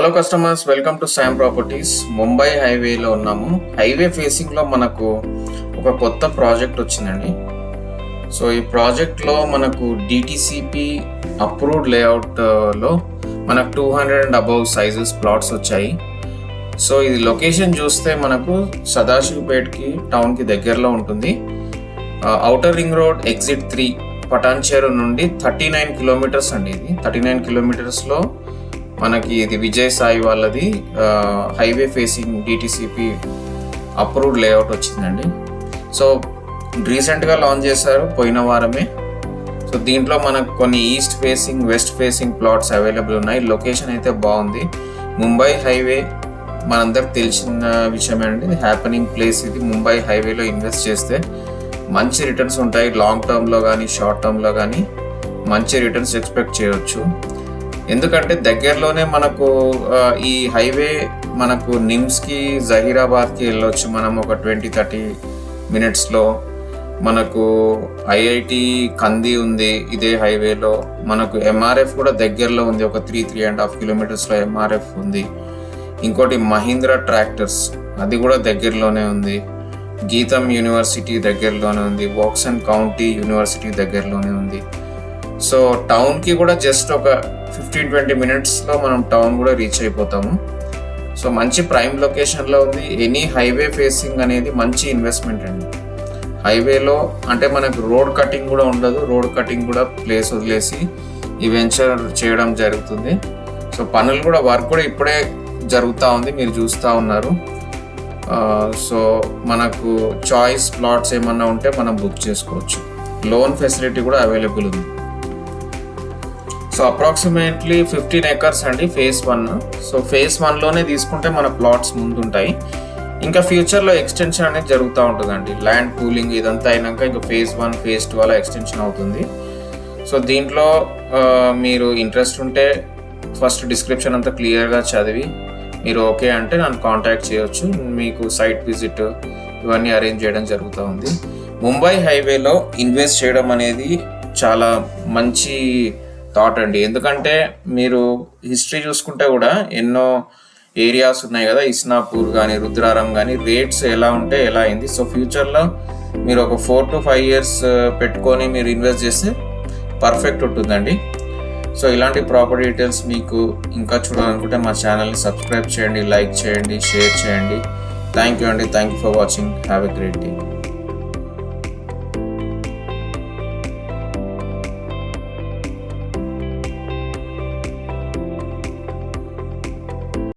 Hello customers, welcome to Sam properties. Mumbai హైవేలో ఉన్నాము. Highway ఫేసింగ్లో మనకు ఒక కొత్త ప్రాజెక్ట్ వచ్చిందండి. సో ఈ ప్రాజెక్ట్లో మనకు డిటిసిపి అప్రూవ్డ్ లేఅవుట్లో మనకు 200 and above సైజెస్ ప్లాట్స్ వచ్చాయి. సో ఇది లొకేషన్ చూస్తే మనకు సదాశివపేట్కి టౌన్కి దగ్గరలో ఉంటుంది. Outer ring road exit 3 Patancheru నుండి 39 కిలోమీటర్స్ అండి. ఇది 39 కిలోమీటర్స్లో మనకి ఇది విజయ్ సాయి వాళ్ళది highway facing DTCP approved layout వచ్చిందండి. సో రీసెంట్గా లాంచ్ చేశారు పోయిన వారమే. సో దీంట్లో మనకు కొన్ని east facing, west facing plots available ఉన్నాయి. లొకేషన్ అయితే బాగుంది. ముంబై హైవే మనందరికి తెలిసిన విషయమే అండి. ఇది హ్యాపెనింగ్ ప్లేస్. ఇది ముంబై హైవేలో ఇన్వెస్ట్ చేస్తే మంచి రిటర్న్స్ ఉంటాయి. లాంగ్ టర్మ్లో కానీ షార్ట్ టర్మ్లో కానీ మంచి రిటర్న్స్ ఎక్స్పెక్ట్ చేయవచ్చు. ఎందుకంటే దగ్గరలోనే మనకు ఈ హైవే మనకు నిమ్స్కి, జహీరాబాద్కి వెళ్ళొచ్చు మనం ఒక 20-30 మినిట్స్లో. మనకు ఐఐటి కంది ఉంది ఇదే హైవేలో. మనకు ఎంఆర్ఎఫ్ కూడా దగ్గరలో ఉంది, ఒక 3.5 కిలోమీటర్స్లో ఎంఆర్ఎఫ్ ఉంది. ఇంకోటి మహీంద్రా ట్రాక్టర్స్, అది కూడా దగ్గరలోనే ఉంది. గీతం యూనివర్సిటీ దగ్గరలోనే ఉంది. వాక్సన్ కౌంటీ యూనివర్సిటీ దగ్గరలోనే ఉంది. సో టౌన్కి కూడా జస్ట్ ఒక 15-20 మినిట్స్లో మనం టౌన్ కూడా రీచ్ అయిపోతాము. సో మంచి ప్రైమ్ లొకేషన్లో ఉంది. ఎనీ హైవే ఫేసింగ్ అనేది మంచి ఇన్వెస్ట్మెంట్ అండి. హైవేలో అంటే మనకు రోడ్ కటింగ్ కూడా ఉండదు. రోడ్ కటింగ్ కూడా ప్లేస్ వదిలేసి ఈ వెంచర్ చేయడం జరుగుతుంది. సో పనులు కూడా, వర్క్ కూడా ఇప్పుడే జరుగుతూ ఉంది, మీరు చూస్తూ ఉన్నారు. సో మనకు చాయిస్ ప్లాట్స్ ఏమన్నా ఉంటే మనం బుక్ చేసుకోవచ్చు. లోన్ ఫెసిలిటీ కూడా అవైలబుల్ ఉంది. సో అప్రాక్సిమేట్లీ 15 acres అండి ఫేజ్ 1. సో ఫేజ్ 1లోనే తీసుకుంటే మన ప్లాట్స్ ముందుంటాయి. ఇంకా ఫ్యూచర్లో ఎక్స్టెన్షన్ అనేది జరుగుతూ ఉంటుందండి. ల్యాండ్ పూలింగ్ ఇదంతా అయినాక ఇంకా ఫేజ్ 1, ఫేజ్ 2 అలా ఎక్స్టెన్షన్ అవుతుంది. సో దీంట్లో మీరు ఇంట్రెస్ట్ ఉంటే ఫస్ట్ డిస్క్రిప్షన్ అంతా క్లియర్గా చదివి మీరు ఓకే అంటే నన్ను కాంటాక్ట్ చేయొచ్చు. మీకు సైట్ విజిట్ ఇవన్నీ అరేంజ్ చేయడం జరుగుతూ ఉంది. ముంబై హైవేలో ఇన్వెస్ట్ చేయడం అనేది చాలా మంచి థాట్ అండి. ఎందుకంటే మీరు హిస్టరీ చూసుకుంటే కూడా ఎన్నో ఏరియాస్ ఉన్నాయి కదా, ఇస్నాపూర్ కానీ రుద్రారం కానీ, రేట్స్ ఎలా ఉంటే ఎలా అయింది. సో ఫ్యూచర్లో మీరు ఒక 4 to 5 years పెట్టుకొని మీరు ఇన్వెస్ట్ చేస్తే పర్ఫెక్ట్ ఉంటుందండి. సో ఇలాంటి ప్రాపర్టీ డీటెయిల్స్ మీకు ఇంకా చూడాలనుకుంటే మా ఛానల్ని సబ్స్క్రైబ్ చేయండి, లైక్ చేయండి, షేర్ చేయండి. థ్యాంక్ యూ అండి. Thank you for watching. Have a great day.